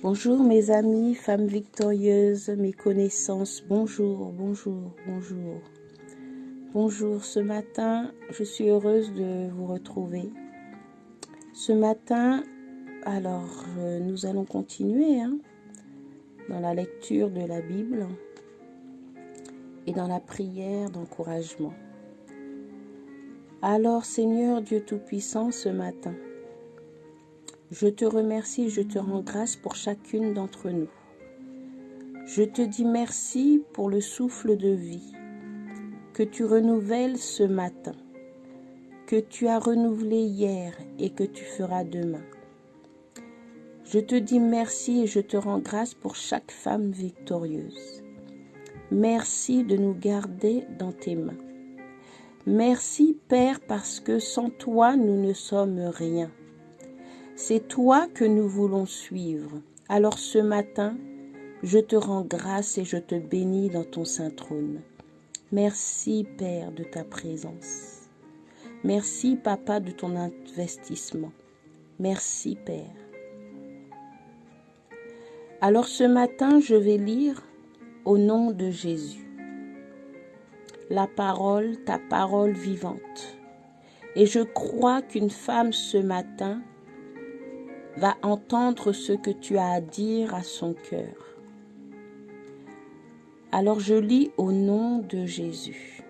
Bonjour mes amis, femmes victorieuses, mes connaissances, bonjour, bonjour, bonjour. Bonjour, ce matin, je suis heureuse de vous retrouver. Ce matin, nous allons continuer dans la lecture de la Bible et dans la prière d'encouragement. Alors Seigneur Dieu Tout-Puissant, ce matin, je te remercie, je te rends grâce pour chacune d'entre nous. Je te dis merci pour le souffle de vie que tu renouvelles ce matin, que tu as renouvelé hier et que tu feras demain. Je te dis merci et je te rends grâce pour chaque femme victorieuse. Merci de nous garder dans tes mains. Merci Père parce que sans toi nous ne sommes rien. C'est toi que nous voulons suivre. Alors ce matin, je te rends grâce et je te bénis dans ton saint trône. Merci Père de ta présence. Merci Papa de ton investissement. Merci Père. Alors ce matin, je vais lire au nom de Jésus. La parole, ta parole vivante. Et je crois qu'une femme ce matin va entendre ce que tu as à dire à son cœur. Alors je lis au nom de Jésus.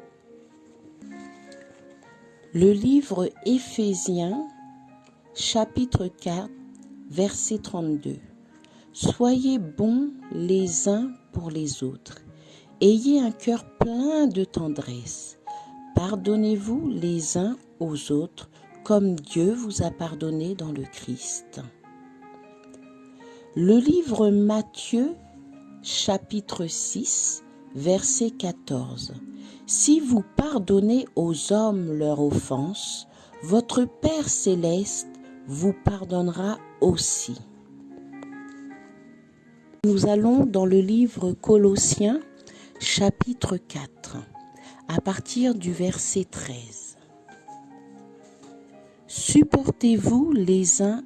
Le livre Éphésiens, chapitre 4, verset 32. Soyez bons les uns pour les autres. Ayez un cœur plein de tendresse. Pardonnez-vous les uns aux autres comme Dieu vous a pardonné dans le Christ. Le livre Matthieu, chapitre 6, verset 14. Si vous pardonnez aux hommes leurs offenses, votre Père céleste vous pardonnera aussi. Nous allons dans le livre Colossiens, chapitre 4, à partir du verset 13. Supportez-vous les uns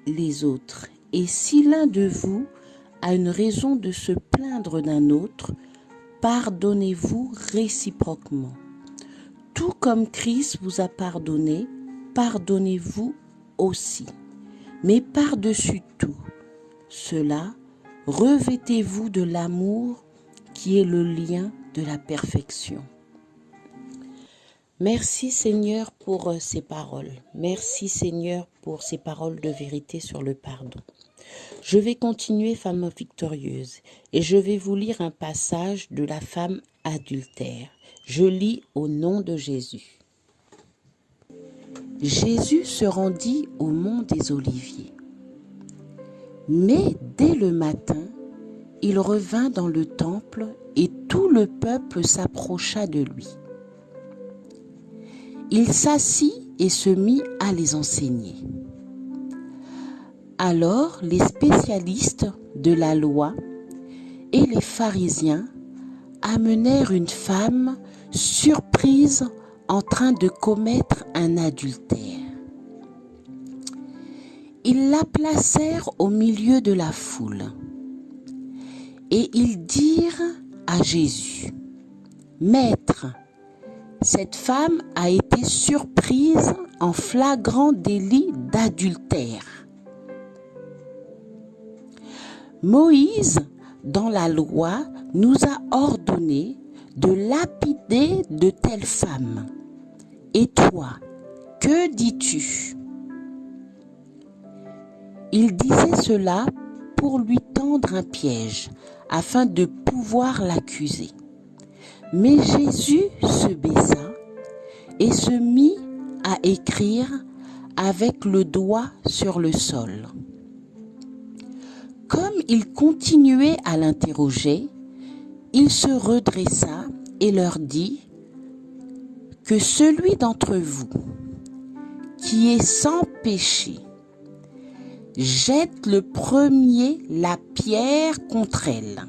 les autres, et si l'un de vous a une raison de se plaindre d'un autre, pardonnez-vous réciproquement. Tout comme Christ vous a pardonné, pardonnez-vous aussi. Mais par-dessus tout cela, revêtez-vous de l'amour qui est le lien de la perfection. Merci Seigneur pour ces paroles. Merci Seigneur pour ces paroles de vérité sur le pardon. Je vais continuer, femme victorieuse, et je vais vous lire un passage de la femme adultère. Je lis au nom de Jésus. Jésus se rendit au mont des Oliviers. Mais dès le matin, il revint dans le temple et tout le peuple s'approcha de lui. Il s'assit et se mit à les enseigner. Alors les spécialistes de la loi et les pharisiens amenèrent une femme surprise en train de commettre un adultère. Ils la placèrent au milieu de la foule et ils dirent à Jésus, « Maître, cette femme a été surprise en flagrant délit d'adultère. Moïse, dans la loi, nous a ordonné de lapider de telles femmes. Et toi, que dis-tu » Il disait cela pour lui tendre un piège, afin de pouvoir l'accuser. Mais Jésus se baissa et se mit à écrire avec le doigt sur le sol. Comme il continuait à l'interroger, il se redressa et leur dit que celui d'entre vous qui est sans péché jette le premier la pierre contre elle.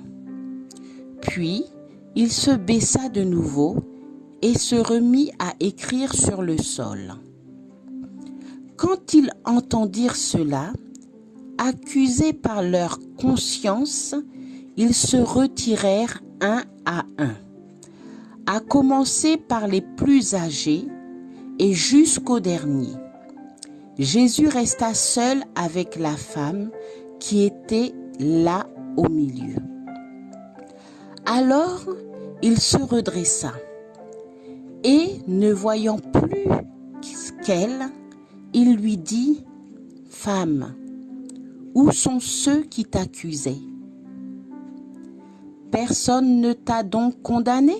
Puis il se baissa de nouveau et se remit à écrire sur le sol. Quand ils entendirent cela, accusés par leur conscience, ils se retirèrent un à un, à commencer par les plus âgés et jusqu'au dernier. Jésus resta seul avec la femme qui était là au milieu. Alors il se redressa et, ne voyant plus qu'elle, il lui dit : « Femme, où sont ceux qui t'accusaient ? Personne ne t'a donc condamné ? »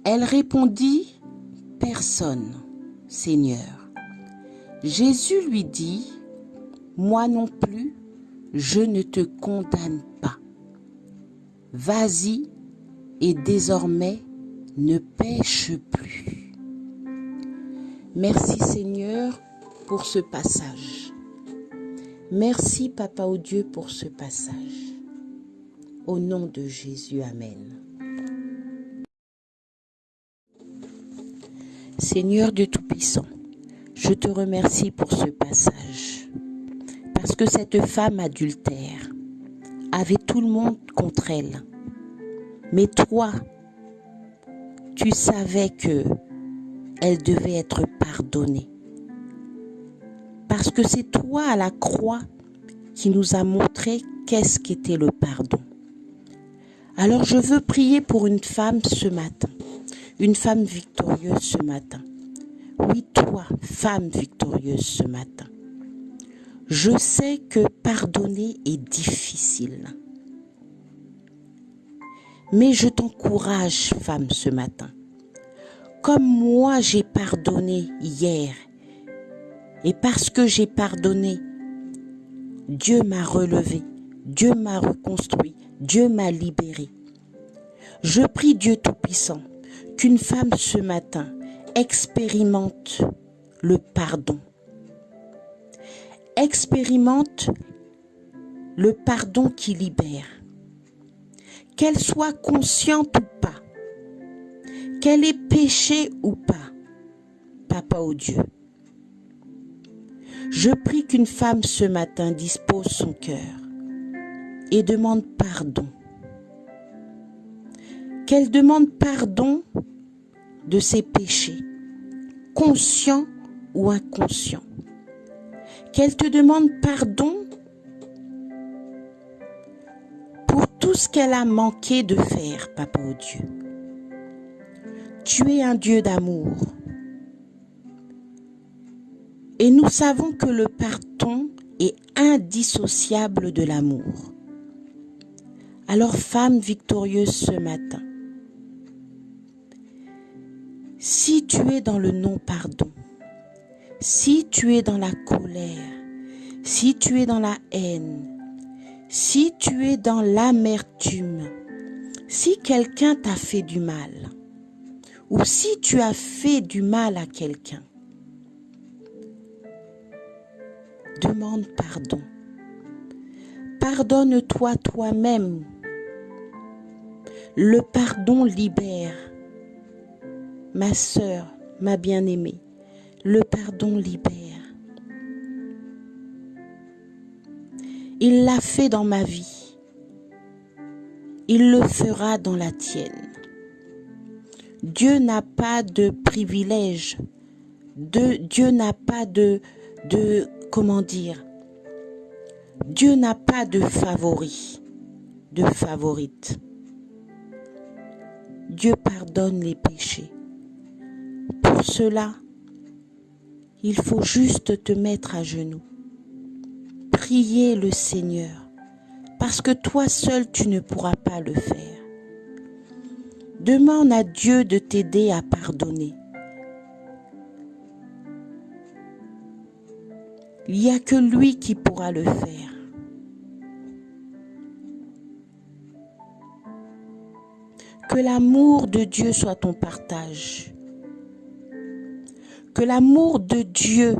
Elle répondit : « Personne, Seigneur. » Jésus lui dit : « Moi non plus, je ne te condamne pas. Vas-y et désormais ne pêche plus. » Merci Seigneur pour ce passage. Merci Papa au Dieu pour ce passage. Au nom de Jésus, Amen. Seigneur Dieu Tout-Puissant, je te remercie pour ce passage. Parce que cette femme adultère avait tout le monde contre elle. Mais toi, tu savais que elle devait être pardonnée. Parce que c'est toi à la croix qui nous a montré qu'est-ce qu'était le pardon. Alors je veux prier pour une femme ce matin, une femme victorieuse ce matin. Oui, toi, femme victorieuse ce matin. Je sais que pardonner est difficile. Mais je t'encourage, femme, ce matin. Comme moi j'ai pardonné hier, et parce que j'ai pardonné, Dieu m'a relevé, Dieu m'a reconstruit, Dieu m'a libéré. Je prie Dieu Tout-Puissant qu'une femme ce matin expérimente le pardon. Expérimente le pardon qui libère. Qu'elle soit consciente ou pas, qu'elle ait péché ou pas, Papa au Dieu. Je prie qu'une femme ce matin dispose son cœur et demande pardon. Qu'elle demande pardon de ses péchés, conscients ou inconscients. Qu'elle te demande pardon pour tout ce qu'elle a manqué de faire, Papa au Dieu. Tu es un Dieu d'amour. Et nous savons que le pardon est indissociable de l'amour. Alors, femme victorieuse ce matin, si tu es dans le non-pardon, si tu es dans la colère, si tu es dans la haine, si tu es dans l'amertume, si quelqu'un t'a fait du mal, ou si tu as fait du mal à quelqu'un, demande pardon. Pardonne-toi toi-même. Le pardon libère. Ma sœur, ma bien-aimée, le pardon libère. Il l'a fait dans ma vie. Il le fera dans la tienne. Dieu n'a pas de privilège. Dieu n'a pas comment dire, Dieu n'a pas de favori, de favorite. Dieu pardonne les péchés. Pour cela, il faut juste te mettre à genoux. Prier le Seigneur, parce que toi seul tu ne pourras pas le faire. Demande à Dieu de t'aider à pardonner. Il n'y a que lui qui pourra le faire. Que l'amour de Dieu soit ton partage. Que l'amour de Dieu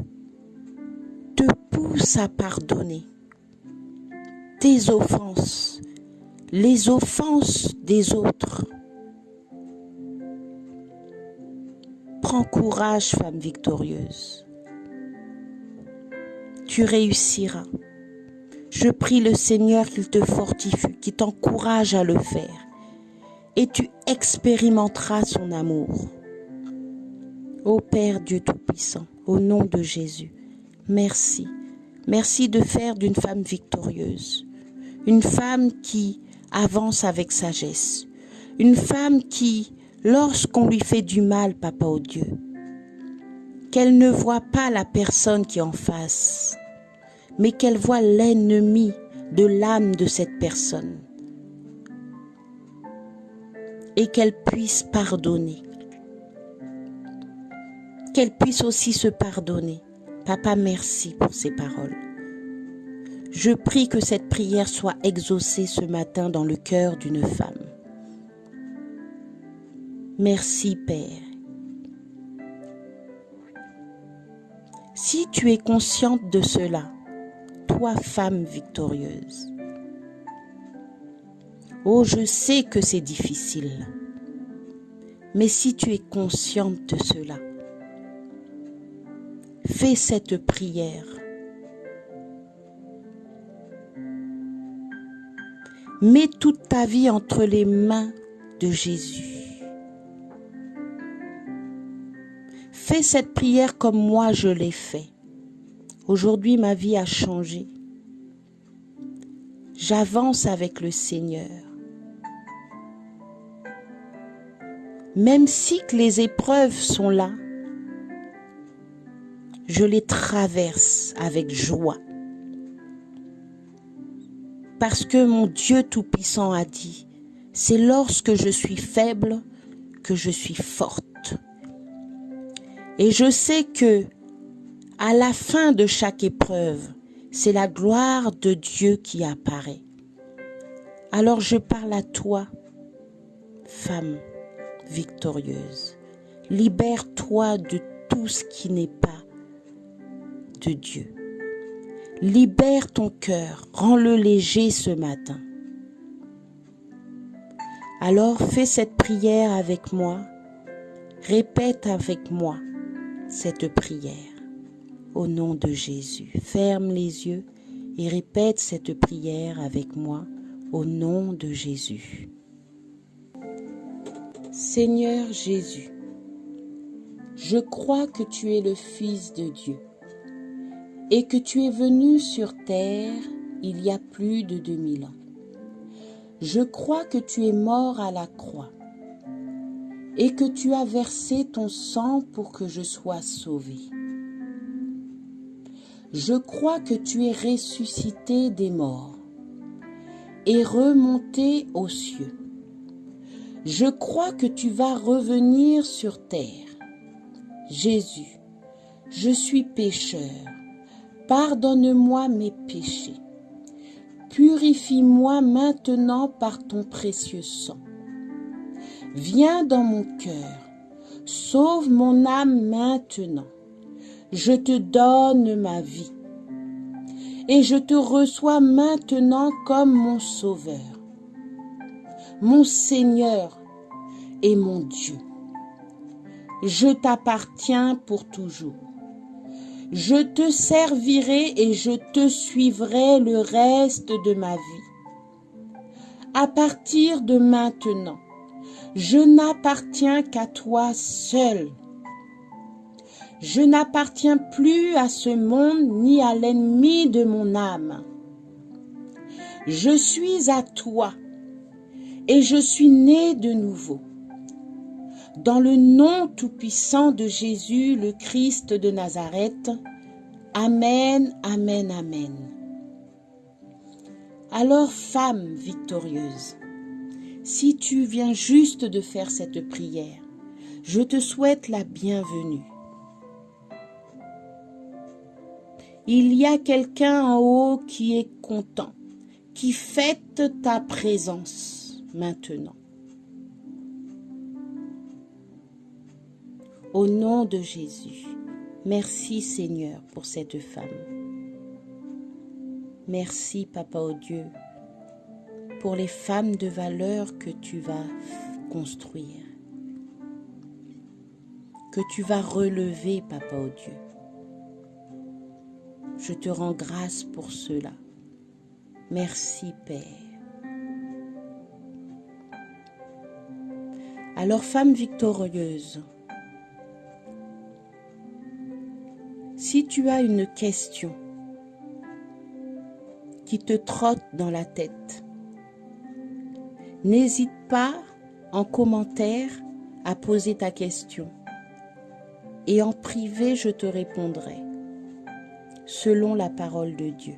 te pousse à pardonner tes offenses, les offenses des autres. Prends courage, femme victorieuse. tu réussiras. Je prie le Seigneur qu'il te fortifie, qu'il t'encourage à le faire. Et tu expérimenteras son amour. Ô Père Dieu Tout-Puissant, au nom de Jésus, merci. Merci de faire d'une femme victorieuse, une femme qui avance avec sagesse, une femme qui, lorsqu'on lui fait du mal, Papa au Dieu, qu'elle ne voit pas la personne qui est en face, mais qu'elle voit l'ennemi de l'âme de cette personne et qu'elle puisse pardonner, qu'elle puisse aussi se pardonner. Papa, merci pour ces paroles. Je prie que cette prière soit exaucée ce matin dans le cœur d'une femme. Merci, Père. Si tu es consciente de cela, toi, femme victorieuse, oh, je sais que c'est difficile, mais si tu es consciente de cela, fais cette prière. Mets toute ta vie entre les mains de Jésus. Fais cette prière comme moi je l'ai fait. Aujourd'hui, ma vie a changé. J'avance avec le Seigneur. Même si que les épreuves sont là, je les traverse avec joie. Parce que mon Dieu Tout-Puissant a dit, c'est lorsque je suis faible que je suis forte. Et je sais que à la fin de chaque épreuve, c'est la gloire de Dieu qui apparaît. Alors je parle à toi, femme victorieuse. Libère-toi de tout ce qui n'est pas de Dieu. Libère ton cœur, rends-le léger ce matin. Alors fais cette prière avec moi, répète avec moi cette prière au nom de Jésus. Ferme les yeux et répète cette prière avec moi au nom de Jésus. Seigneur Jésus, je crois que tu es le Fils de Dieu et que tu es venu sur terre il y a plus de 2000 ans. Je crois que tu es mort à la croix et que tu as versé ton sang pour que je sois sauvé. Je crois que tu es ressuscité des morts et remonté aux cieux. Je crois que tu vas revenir sur terre. Jésus, je suis pécheur. Pardonne-moi mes péchés. Purifie-moi maintenant par ton précieux sang. Viens dans mon cœur. Sauve mon âme maintenant. Je te donne ma vie. Et je te reçois maintenant comme mon Sauveur, mon Seigneur et mon Dieu. Je t'appartiens pour toujours. Je te servirai et je te suivrai le reste de ma vie. À partir de maintenant, je n'appartiens qu'à toi seul. Je n'appartiens plus à ce monde ni à l'ennemi de mon âme. Je suis à toi et je suis né de nouveau. Dans le nom tout-puissant de Jésus, le Christ de Nazareth. Amen, amen, amen. Alors, femme victorieuse, si tu viens juste de faire cette prière, je te souhaite la bienvenue. Il y a quelqu'un en haut qui est content, qui fête ta présence maintenant. Au nom de Jésus, merci Seigneur pour cette femme. Merci Papa au Dieu pour les femmes de valeur que tu vas construire, que tu vas relever Papa au Dieu. Je te rends grâce pour cela. Merci, Père. Alors, femme victorieuse, si tu as une question qui te trotte dans la tête, n'hésite pas en commentaire à poser ta question et en privé je te répondrai selon la parole de Dieu.